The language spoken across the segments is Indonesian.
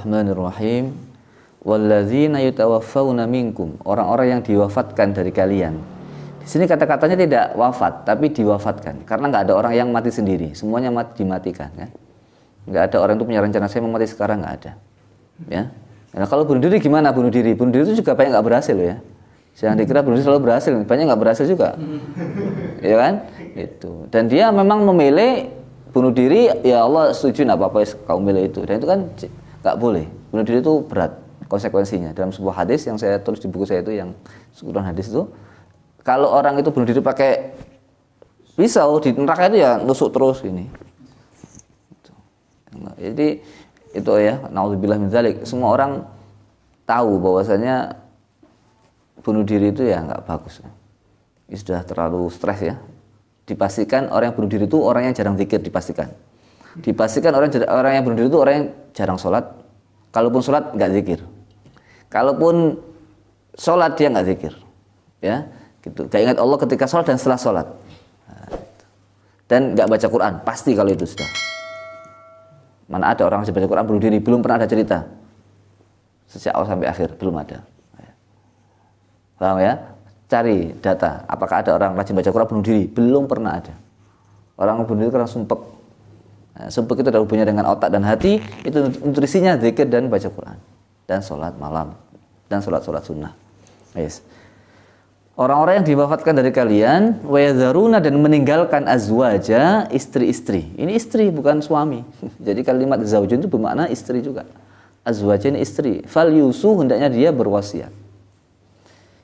Bismillahirrahmanirrahim. Walladzina yutawaffawna minkum, orang-orang yang diwafatkan dari kalian. Di sini kata-katanya tidak wafat, tapi diwafatkan. Karena nggak ada orang yang mati sendiri, semuanya dimatikan, kan? Nggak ada orang itu punya rencana saya mau mati sekarang, nggak ada. Ya. Nah, kalau bunuh diri gimana bunuh diri? Bunuh diri itu juga banyak nggak berhasil ya. Jangan dikira bunuh diri selalu berhasil, banyak nggak berhasil juga, ya kan? Itu. Dan dia memang memilih bunuh diri, ya Allah setuju nggak apa-apa kau milih itu. Dan itu kan nggak boleh. Bunuh diri itu berat konsekuensinya. Dalam sebuah hadis yang saya tulis di buku saya itu, yang ukuran hadis itu, kalau orang itu bunuh diri pakai pisau di neraka itu ya nusuk terus ini. Jadi itu ya, naudzubillah min dzalik. Semua orang tahu bahwasanya bunuh diri itu ya nggak bagus. Ini sudah terlalu stres ya. Dipastikan orang yang bunuh diri itu orang yang jarang zikir, dipastikan. Dipastikan orang yang bunuh diri itu orang yang jarang sholat. Kalaupun sholat nggak zikir. Kalaupun sholat dia nggak zikir. Ya, gitu. Gak ingat Allah ketika sholat dan setelah sholat. Dan nggak baca Quran, pasti kalau itu sudah. Mana ada orang yang baca Quran bunuh diri, belum pernah ada cerita. Sejak awal sampai akhir belum ada. Paham ya? Cari data, apakah ada orang rajin baca Quran bunuh diri? Belum pernah ada. Orang bunuh diri karena sumpek. Nah, sumpek itu ada hubungannya dengan otak dan hati. Itu nutrisinya zikir dan baca Quran dan sholat malam dan sholat sunnah. Yes. Orang-orang yang diwafatkan dari kalian, wa yadharuna, dan meninggalkan azwaja, istri-istri. Ini istri bukan suami. Jadi kalimat zaujun itu bermakna istri juga. Azwaja ini istri. Fal yusu, hendaknya dia berwasiat.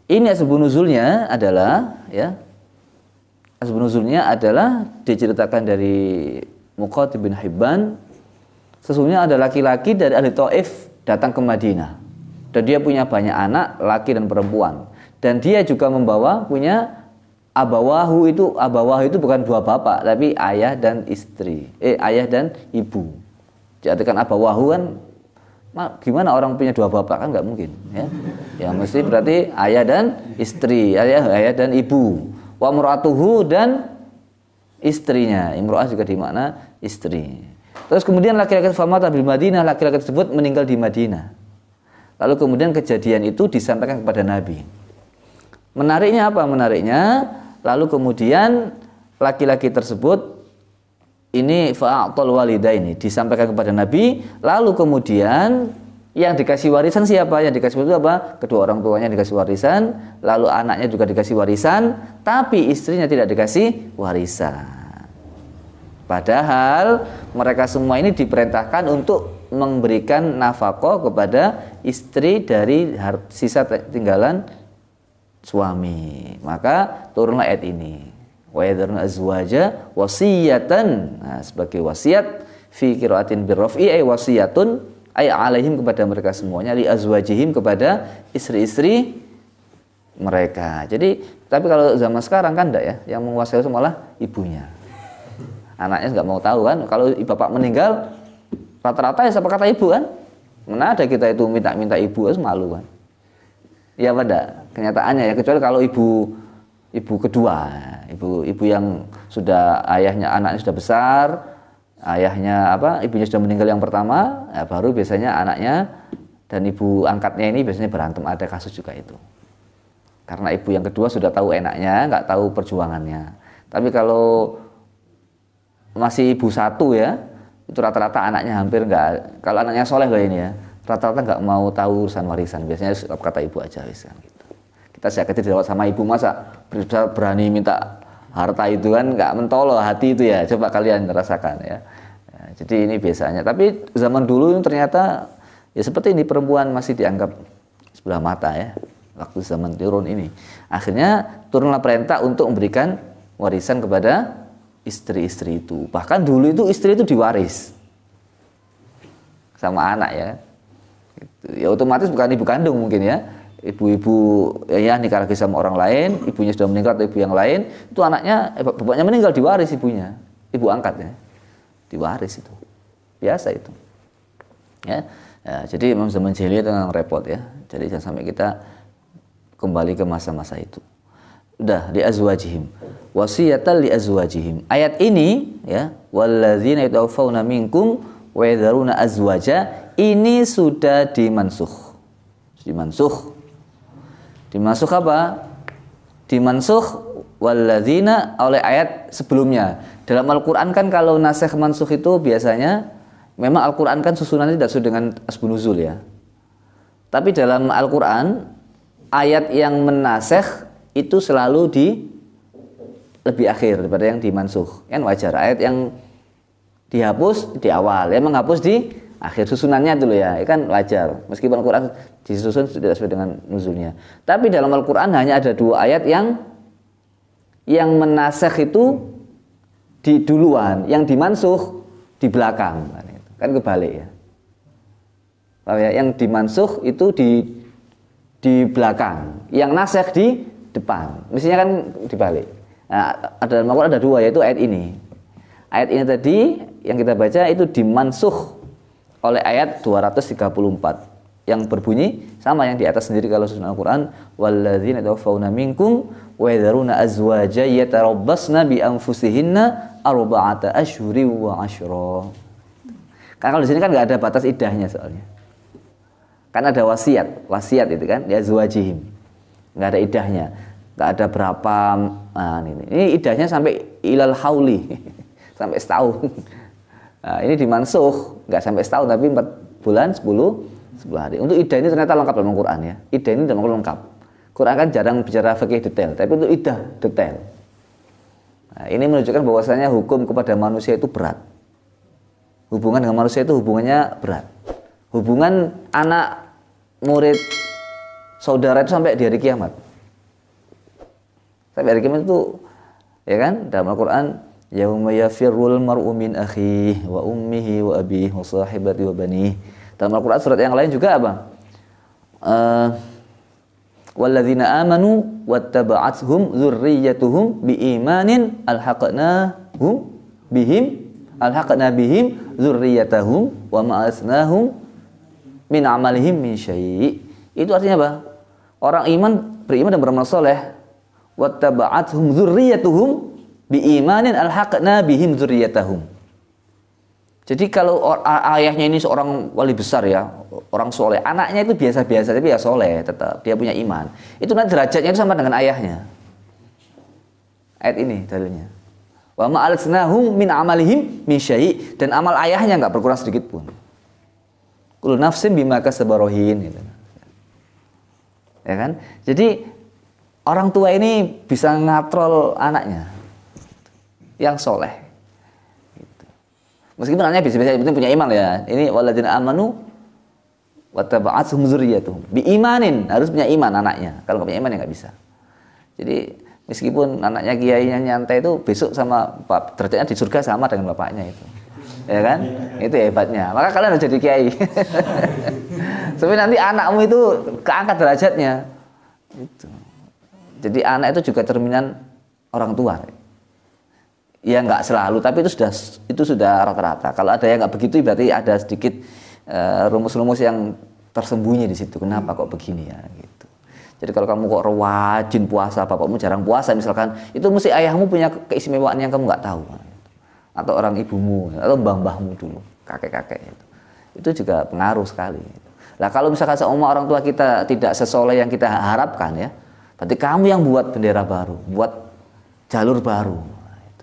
Ini asbab nuzulnya adalah ya. Asbab nuzulnya adalah diceritakan dari Muqatil bin Hibban. Sesungguhnya ada laki-laki dari ahli Taif datang ke Madinah. Dan dia punya banyak anak, laki dan perempuan. Dan dia juga punya abawahu itu bukan dua bapak, tapi ayah dan istri. Ayah dan ibu. Diartikan abawahu kan, gimana orang punya dua bapak, kan nggak mungkin, ya. Ya mesti berarti ayah dan istri, ayah dan ibu. Wa muratuhu, dan istrinya. Imro'ah juga dimakna istri. Terus kemudian laki-laki famata bil Madinah, laki-laki tersebut meninggal di Madinah. Lalu kemudian kejadian itu disampaikan kepada Nabi. Menariknya apa? Menariknya, lalu kemudian laki-laki tersebut ini fa'atul walidaini disampaikan kepada Nabi. Lalu kemudian yang dikasih warisan siapa? Yang dikasih itu apa? Kedua orang tuanya dikasih warisan, lalu anaknya juga dikasih warisan, tapi istrinya tidak dikasih warisan. Padahal mereka semua ini diperintahkan untuk memberikan nafkah kepada istri dari sisa tinggalan suami. Maka turunlah ayat ini. Wa yadharuna azwaja wasiyatan. Nah, sebagai wasiat fi qiraatin birraf'i ay wasiyatun ay alaihim, kepada mereka semuanya, li azwajihim, kepada istri-istri mereka. Jadi, tapi kalau zaman sekarang kan enggak ya, yang menguasai itu malah ibunya. Anaknya enggak mau tahu kan. Kalau bapak meninggal, rata-rata ya siapa kata ibu kan? Mana ada kita itu minta ibu, malu kan. Ya pada kenyataannya ya, kecuali kalau ibu kedua, ibu yang sudah anaknya sudah besar, ibunya sudah meninggal yang pertama, ya baru biasanya anaknya dan ibu angkatnya ini biasanya berantem, ada kasus juga itu. Karena ibu yang kedua sudah tahu enaknya, nggak tahu perjuangannya. Tapi kalau masih ibu satu ya, itu rata-rata anaknya hampir nggak, kalau anaknya soleh loh ini ya, rata-rata nggak mau tahu urusan warisan, biasanya kata ibu aja warisan gitu. Kita sejak kecil dirawat sama ibu, masa berani minta harta itu kan, nggak mentolo hati itu ya, coba kalian rasakan ya. Jadi ini biasanya, tapi zaman dulu ternyata ya seperti ini, perempuan masih dianggap sebelah mata ya, waktu zaman turun ini. Akhirnya turunlah perintah untuk memberikan warisan kepada istri-istri itu. Bahkan dulu itu istri itu diwaris sama anak ya. Ya otomatis bukan ibu kandung mungkin ya, ibu-ibu ya nikah lagi sama orang lain, ibunya sudah meninggal atau ibu yang lain, itu anaknya bapaknya meninggal, diwaris ibunya, ibu angkatnya diwaris, itu biasa itu ya. Jadi memang zaman jahiliyah itu memang repot ya. Jadi jangan sampai kita kembali ke masa-masa itu. Udah, li azwajihim wasiyatan li azwajihim. Ayat ini ya, walladzina yatawaffawna minkum wa yadharuna azwaja, ini sudah dimansukh. Dimansukh apa? Dimansukh walladzina oleh ayat sebelumnya. Dalam Al-Qur'an kan kalau nasikh mansukh itu biasanya memang Al-Qur'an kan susunannya tidak sesuai dengan asbun nuzul ya. Tapi dalam Al-Qur'an ayat yang menasikh itu selalu lebih akhir daripada yang dimansukh. Kan wajar, ayat yang dihapus di awal, yang menghapus di akhir, susunannya dulu ya, kan wajar. Meskipun Al-Quran disusun tidak sesuai dengan nuzulnya. Tapi dalam Al-Quran hanya ada 2 ayat yang menasikh itu di duluan, yang dimansukh di belakang. Kan kebalik ya. Yang dimansukh itu di belakang, yang nasikh di depan. Mestinya kan dibalik. Nah, dalam Al-Quran ada 2, yaitu ayat ini. Ayat ini tadi yang kita baca itu dimansukh oleh ayat 234 yang berbunyi sama yang di atas sendiri kalau susunan Al-Quran, walladzina tawaffawna minkum wa yadharuna azwaja yatarabbasna bi anfusihinna arba'ata asyhuri wa asyra. Karena kalau di sini kan nggak ada batas iddahnya soalnya. Kan ada wasiat itu kan, ya azwajihim. Nggak ada iddahnya. Nggak ada berapa, nah ini iddahnya sampai ilal hauli. Sampai setahun. Nah, ini dimansukh nggak sampai setahun tapi 4 bulan 10 hari. Untuk iddah ini ternyata lengkap dalam Al-Quran ya. Iddah ini dalam Al-Quran lengkap. Quran kan jarang bicara fikih detail, tapi untuk iddah detail. Nah, ini menunjukkan bahwasanya hukum kepada manusia itu berat. Hubungan dengan manusia itu hubungannya berat. Hubungan anak, murid, saudara itu sampai di hari kiamat. Sampai hari kiamat itu, ya kan, dalam Al-Quran, yauma yafirrul mar'u min akhihi wa ummihi wa abihi wa sahibati wa banihi. Dalam Al-Quran surat yang lain juga apa? Walladzina amanu wattaba'athum dzurriyyatuhum biimanin alhaqna bihim dzurriyyatahum wa ma asnahum min amalihim min syai'. Itu artinya apa? Orang beriman dan beramal saleh, wattaba'athum dzurriyyatuhum biimanin alhaqna bihim dzurriyyatahum. Jadi kalau ayahnya ini seorang wali besar ya, orang soleh, anaknya itu biasa-biasa tapi ya soleh tetap, dia punya iman. Itu nanti derajatnya itu sama dengan ayahnya. Ayat ini dalilnya. Wa ma alsnahum min amalihim min syai', dan amal ayahnya enggak berkurang sedikit pun. Kullu nafsin bima kasabarohin gitu. Ya kan? Jadi orang tua ini bisa ngatrol anaknya yang soleh. Meskipun anaknya biasa-biasa, penting punya iman ya. Ini walladzina amanu wattaba'athum dzurriyyatuhum biimanin, harus punya iman anaknya. Kalau nggak punya iman ya nggak bisa. Jadi meskipun anaknya kiainya nyantai itu, besok sama derajatnya di surga sama dengan bapaknya itu. Ya kan? Itu hebatnya. Maka kalian harus jadi kiai. Sampai nanti anakmu itu keangkat derajatnya. Itu. Jadi anak itu juga cerminan orang tua. Ya nggak selalu, tapi itu sudah rata-rata. Kalau ada yang nggak begitu, berarti ada sedikit rumus-rumus yang tersembunyi di situ. Kenapa kok begini ya? Gitu. Jadi kalau kamu kok rajin puasa, bapakmu jarang puasa misalkan, itu mesti ayahmu punya keistimewaan yang kamu nggak tahu. Atau orang ibumu, atau mbah-mbahmu dulu, kakek-kakek itu. Itu juga pengaruh sekali. Nah kalau misalkan seumpama orang tua kita tidak sesoleh yang kita harapkan ya, berarti kamu yang buat bendera baru, buat jalur baru.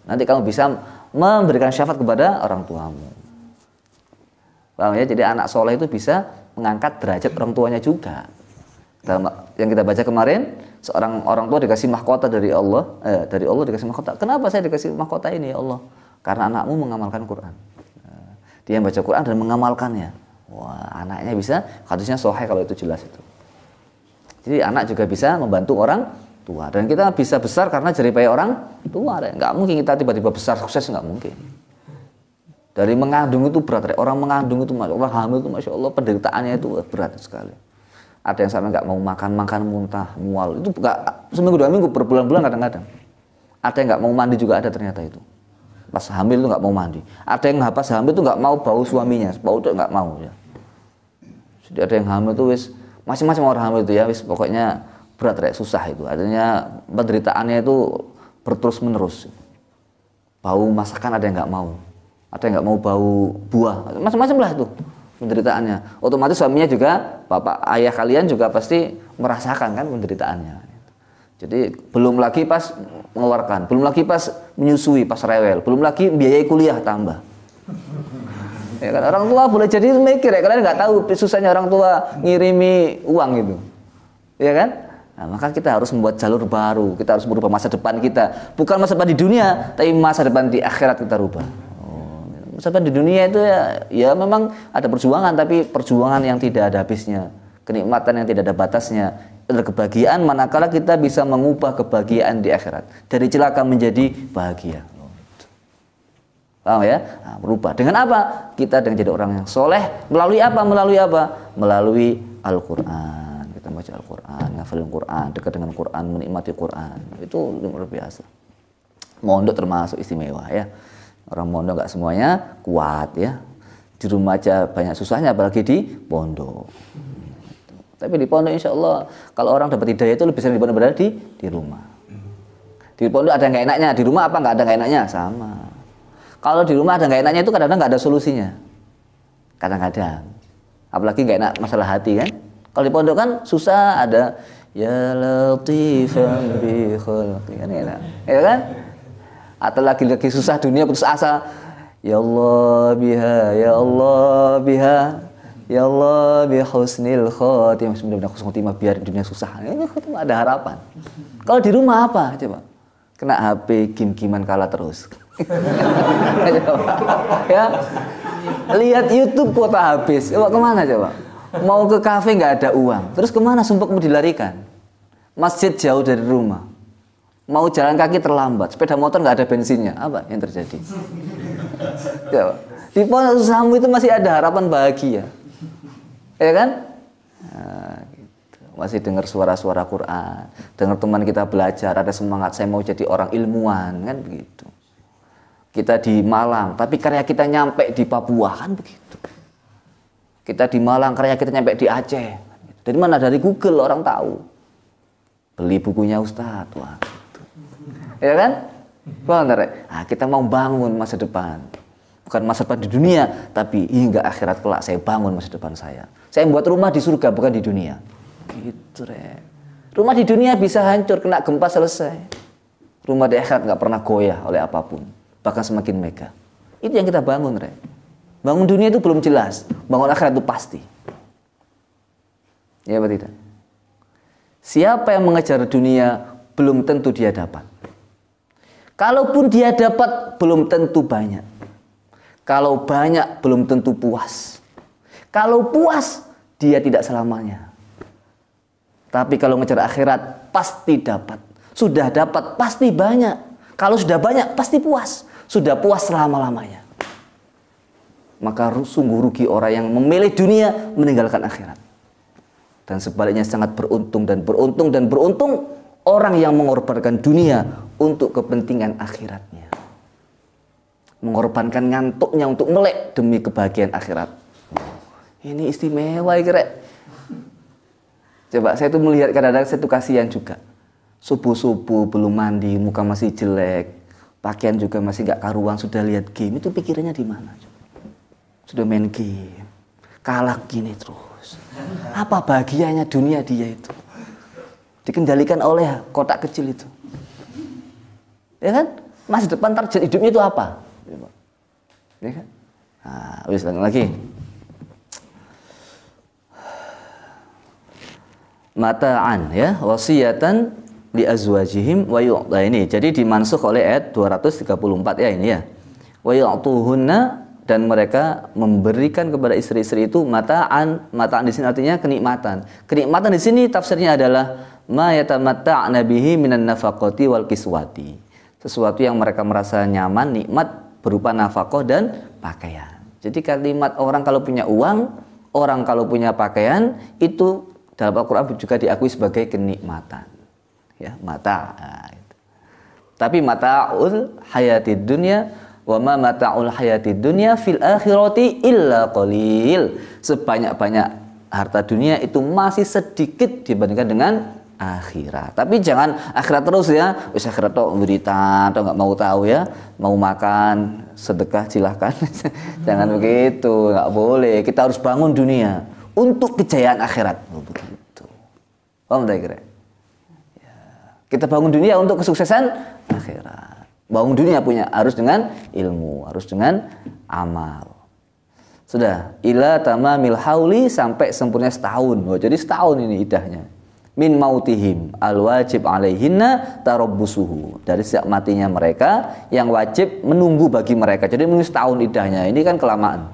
Nanti kamu bisa memberikan syafaat kepada orang tuamu. Paham ya? Jadi anak soleh itu bisa mengangkat derajat orang tuanya juga. Dalam yang kita baca kemarin, seorang orang tua dikasih mahkota dari Allah, dikasih mahkota. Kenapa saya dikasih mahkota ini ya Allah? Karena anakmu mengamalkan Quran. Dia baca Quran dan mengamalkannya. Wah, anaknya bisa, hadisnya sahih kalau itu jelas itu. Jadi anak juga bisa membantu orang tua, dan kita bisa besar karena jeripaya orang tua. Nggak mungkin kita tiba-tiba besar sukses, nggak mungkin. Dari mengandung itu berat, orang mengandung itu, orang hamil itu masya Allah penderitaannya itu berat sekali. Ada yang sampai nggak mau makan muntah, mual, itu nggak seminggu 2 minggu, berbulan-bulan kadang-kadang. Ada yang nggak mau mandi juga ada ternyata itu. Pas hamil itu nggak mau mandi. Ada yang pas hamil itu nggak mau bau suaminya, bau itu nggak mau ya. Jadi ada yang hamil itu wis macam-macam orang hamil itu ya, wis pokoknya berat, susah itu. Artinya penderitaannya itu berterus menerus. Bau masakan ada yang nggak mau. ada yang nggak mau bau buah, macam-macam lah itu penderitaannya. Otomatis suaminya juga, bapak ayah kalian juga pasti merasakan kan penderitaannya. Jadi belum lagi pas mengeluarkan, belum lagi pas menyusui, pas rewel, belum lagi biayai kuliah tambah. Ya kan, orang tua boleh jadi mikir ya, kalian nggak tahu susahnya orang tua ngirimi uang gitu, ya kan? Nah, maka kita harus membuat jalur baru, kita harus merubah masa depan kita, bukan masa depan di dunia, tapi masa depan di akhirat kita rubah. Masa depan di dunia itu ya memang ada perjuangan, tapi perjuangan yang tidak ada habisnya, kenikmatan yang tidak ada batasnya, ada kebahagiaan manakala kita bisa mengubah kebahagiaan di akhirat dari celaka menjadi bahagia. Paham ya? Nah, berubah dengan apa? Kita dengan jadi orang yang soleh melalui apa? Melalui apa? Melalui Al-Quran. Kita baca Al-Quran, ngafalin Quran, dekat dengan Quran, menikmati Quran. Itu luar biasa. Mondok termasuk istimewa ya. Orang mondok nggak semuanya kuat ya. Di rumah aja banyak susahnya, apalagi di pondok. Tapi di pondok insya Allah kalau orang dapat hidayah itu lebih sering daripada di rumah. Di pondok ada nggak enaknya, di rumah apa nggak ada nggak enaknya sama. Kalau di rumah ada nggak enaknya itu kadang-kadang nggak ada solusinya. Kadang-kadang. Apalagi nggak enak masalah hati kan. Kalau di pondok kan susah, ada ya latifan bi khalqi kan enak. Ya kan? Atau lagi susah dunia putus asa. Ya Allah biha, ya Allah biha, ya Allah bi husnil khotimah. Sebenarnya husnul khotimah biar dunia susah. Ini ada harapan. Kalau di rumah apa? Coba. Kena HP game-giman kalah terus. Ya. Lihat YouTube kuota habis. Coba kemana coba? Mau ke kafe nggak ada uang. Terus kemana sumpah mau dilarikan? Masjid jauh dari rumah. Mau jalan kaki terlambat. Sepeda motor nggak ada bensinnya. Apa yang terjadi? Coba. Di pondok usahamu itu masih ada harapan bahagia. Ya kan? Nah, gitu. Masih dengar suara-suara Quran. Dengar teman kita belajar. Ada semangat saya mau jadi orang ilmuwan. Kan begitu. Kita di Malang. Tapi karya kita nyampe di Papua. Kan begitu. Kita di Malang, karya kita nyampe di Aceh. Dari mana? Dari Google orang tahu. Beli bukunya Ustadz. Wah, gitu. Ya kan? Benar. Nah, kita mau bangun masa depan. Bukan masa depan di dunia, tapi hingga akhirat kelak saya bangun masa depan saya. Saya buat rumah di surga, bukan di dunia. Gitu, Rek. Rumah di dunia bisa hancur, kena gempa selesai. Rumah di akhirat nggak pernah goyah oleh apapun. Bahkan semakin megah. Itu yang kita bangun, Rek. Bangun dunia itu belum jelas, bangun akhirat itu pasti. Ya apa tidak? Siapa yang mengejar dunia belum tentu dia dapat. Kalaupun dia dapat belum tentu banyak. Kalau banyak belum tentu puas. Kalau puas dia tidak selamanya. Tapi kalau mengejar akhirat pasti dapat. Sudah dapat pasti banyak. Kalau sudah banyak pasti puas. Sudah puas selama-lamanya. Maka sungguh rugi orang yang memilih dunia meninggalkan akhirat. Dan sebaliknya sangat beruntung dan beruntung dan beruntung orang yang mengorbankan dunia untuk kepentingan akhiratnya. Mengorbankan ngantuknya untuk melek demi kebahagiaan akhirat. Ini istimewa kira. Coba saya tuh melihat kadang-kadang saya tuh kasihan juga. Subuh-subuh belum mandi, muka masih jelek, pakaian juga masih nggak karuan, sudah lihat game, itu pikirannya di mana? Sudah main game, kalah gini terus. Apa bahagianya dunia dia itu? Dikendalikan oleh kotak kecil itu. Ya kan? Masa depan target hidupnya itu apa? Ya kan? Nah, habis lagi. Mata'an ya, wasiyatan li azwajihim wa yu'ta ini. Jadi dimansukh oleh ayat 234 ya ini ya. Wa yu'tuhunna, dan mereka memberikan kepada istri-istri itu mata'an. Mata'an di sini artinya kenikmatan. Kenikmatan di sini tafsirnya adalah ma yatamatta'na bihi minan nafaqati wal kiswati. Sesuatu yang mereka merasa nyaman, nikmat berupa nafkah dan pakaian. Jadi kalimat orang kalau punya uang, orang kalau punya pakaian itu dalam Al-Quran juga diakui sebagai kenikmatan. Ya, mata. Nah, itu. Tapi mata'ul hayatid dunya wa ma mata'ul hayatid dunya fil akhirati illa qalil. Sebanyak-banyak harta dunia itu masih sedikit dibandingkan dengan akhirat. Tapi jangan akhirat terus ya. Wis akhirat tok berita atau nggak mau tahu ya. Mau makan sedekah silahkan. Jangan begitu, nggak boleh. Kita harus bangun dunia untuk kejayaan akhirat. Oh, begitu. Paham tak kira? Ya. Kita bangun dunia untuk kesuksesan akhirat. Bangun dunia punya harus dengan ilmu, harus dengan amal. Sudah, ila tamamil hauli sampai sempurna setahun. Oh, jadi setahun ini idahnya. Min mautihim al wajib alaihinna tarabbusuhu. Dari sejak matinya mereka yang wajib menunggu bagi mereka. Jadi menunggu setahun idahnya. Ini kan kelamaan.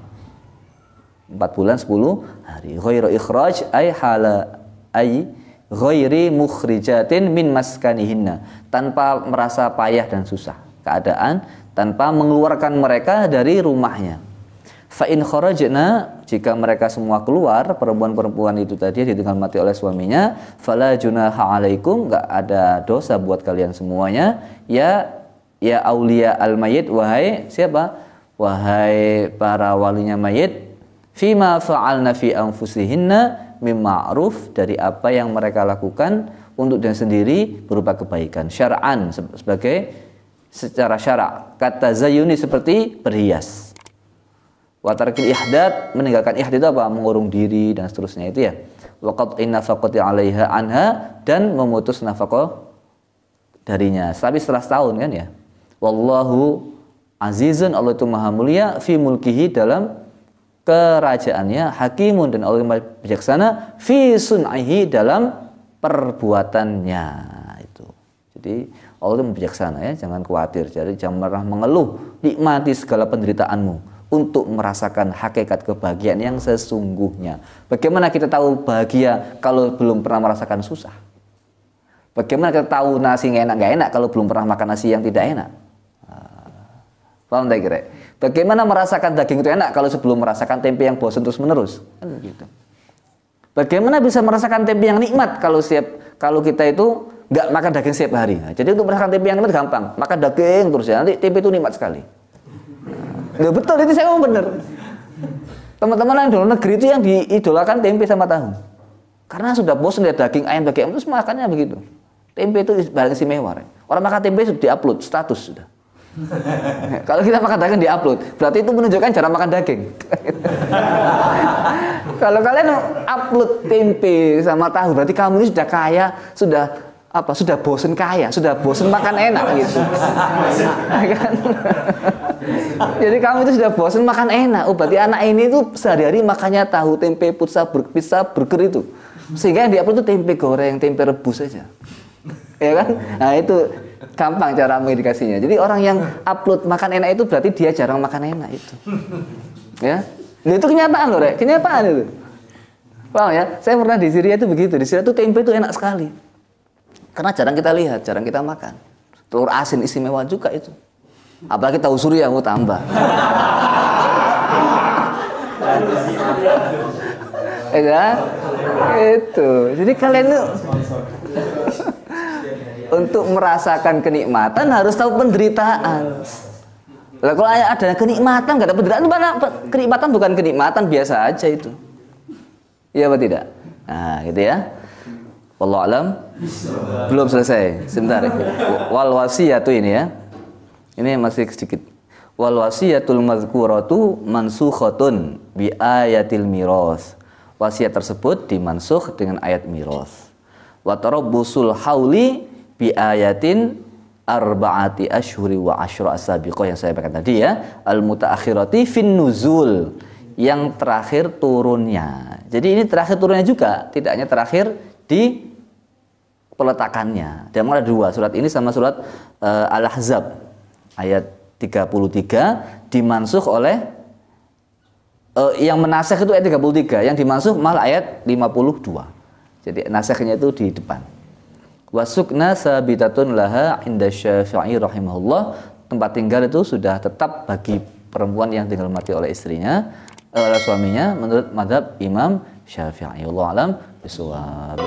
4 bulan 10 hari. Ghairu ikhraj ay hala ay ghairi mukhrijatin min maskanihinna. Tanpa merasa payah dan susah keadaan, tanpa mengeluarkan mereka dari rumahnya. Fa in kharajna, jika mereka semua keluar, perempuan-perempuan itu tadi ditinggal mati oleh suaminya, fala junaha alaikum, enggak ada dosa buat kalian semuanya. Ya aulia al mayit, wahai siapa? Wahai para walinya mayit, fima fa'alna fi anfusihinna mim ma'ruf, dari apa yang mereka lakukan untuk diri sendiri berupa kebaikan. Syar'an, sebagai secara syarak. Kata zayuni, seperti berhias. Watarkil ihdad, meninggalkan ihdad itu apa? Mengurung diri dan seterusnya itu ya. Waqat'in nafaqati 'alaiha anha, dan memutus nafkah darinya. Tapi setelah setahun kan ya. Wallahu azizun, Allah itu maha mulia, fi mulkihi, dalam kerajaannya, hakimun, dan Allah yang bijaksana, fi sun'ihi, dalam perbuatannya itu. Jadi Allah itu bijaksana ya, jangan khawatir. Jadi jangan pernah mengeluh, nikmati segala penderitaanmu untuk merasakan hakikat kebahagiaan yang sesungguhnya. Bagaimana kita tahu bahagia kalau belum pernah merasakan susah? Bagaimana kita tahu nasi nggak enak kalau belum pernah makan nasi yang tidak enak? Paham tak kira? Bagaimana merasakan daging itu enak kalau sebelum merasakan tempe yang bosan terus menerus? Kan begitu. Bagaimana bisa merasakan tempe yang nikmat kalau kita itu nggak makan daging setiap hari? Nah, jadi untuk merasakan tempe yang nikmat gampang, makan daging terus ya, nanti tempe itu nikmat sekali. Ya betul, itu saya ngomong bener. Teman-teman yang di luar negeri itu yang diidolakan tempe sama tahu. Karena sudah bosan lihat daging ayam, terus makannya begitu. Tempe itu barang istimewa. Orang makan tempe sudah diupload status sudah. Kalau kita makan daging diupload, berarti itu menunjukkan cara makan daging. Kalau kalian upload tempe sama tahu, berarti kamu ini sudah kaya, sudah bosan kaya, sudah bosan makan enak gitu. Kan? Jadi kamu itu sudah bosan makan enak. Oh, berarti anak ini tuh sehari-hari makannya tahu, tempe, pizza, burger itu. Sehingga yang diupload itu tempe goreng, tempe rebus saja. Ya kan? Nah, itu gampang cara mengindikasinya. Jadi orang yang upload makan enak itu berarti dia jarang makan enak itu. Ya. Nah, itu kenyataan loh, Rek. Kenyataan itu. Paham ya? Saya pernah di Syria itu begitu. Di Syria itu tempe itu enak sekali. Karena jarang kita lihat, jarang kita makan. Telur asin istimewa juga itu. Apalagi tahu Surya mau tambah. Ya, itu. Jadi kalian tuh untuk merasakan kenikmatan harus tahu penderitaan. Lah kalau ada kenikmatan nggak ada penderitaan, mana kenikmatan bukan kenikmatan biasa aja itu. Iya apa tidak? Nah, gitu ya. Wallahu alam. Belum selesai. Sebentar. Wal wasiyatu ini ya. Ini masih sedikit. Wal wasiyatul mazkuratu mansukhatun bi ayatil miras. Wasiat tersebut dimansukh dengan ayat miras. Wa tarabbusul hauli bi ayatin arba'ati asyhuri wa asyra asabiqah, yang saya bacakan tadi ya. Al mutaakhirati fin nuzul, yang terakhir turunnya. Jadi ini terakhir turunnya juga, tidak hanya terakhir di peletakannya. Dan ada dua, surat ini sama surat Al-Ahzab ayat 33 dimansukh oleh yang menasikh itu ayat 33, yang dimansukh malah ayat 52. Jadi nasikhnya itu di depan. Wasukna sabitatun laha inda Syafi'i rahimahullah, tempat tinggal itu sudah tetap bagi perempuan yang tinggal mati oleh istrinya, oleh suaminya, menurut mazhab Imam Syafi'i. Wallahu a'lam bishawab.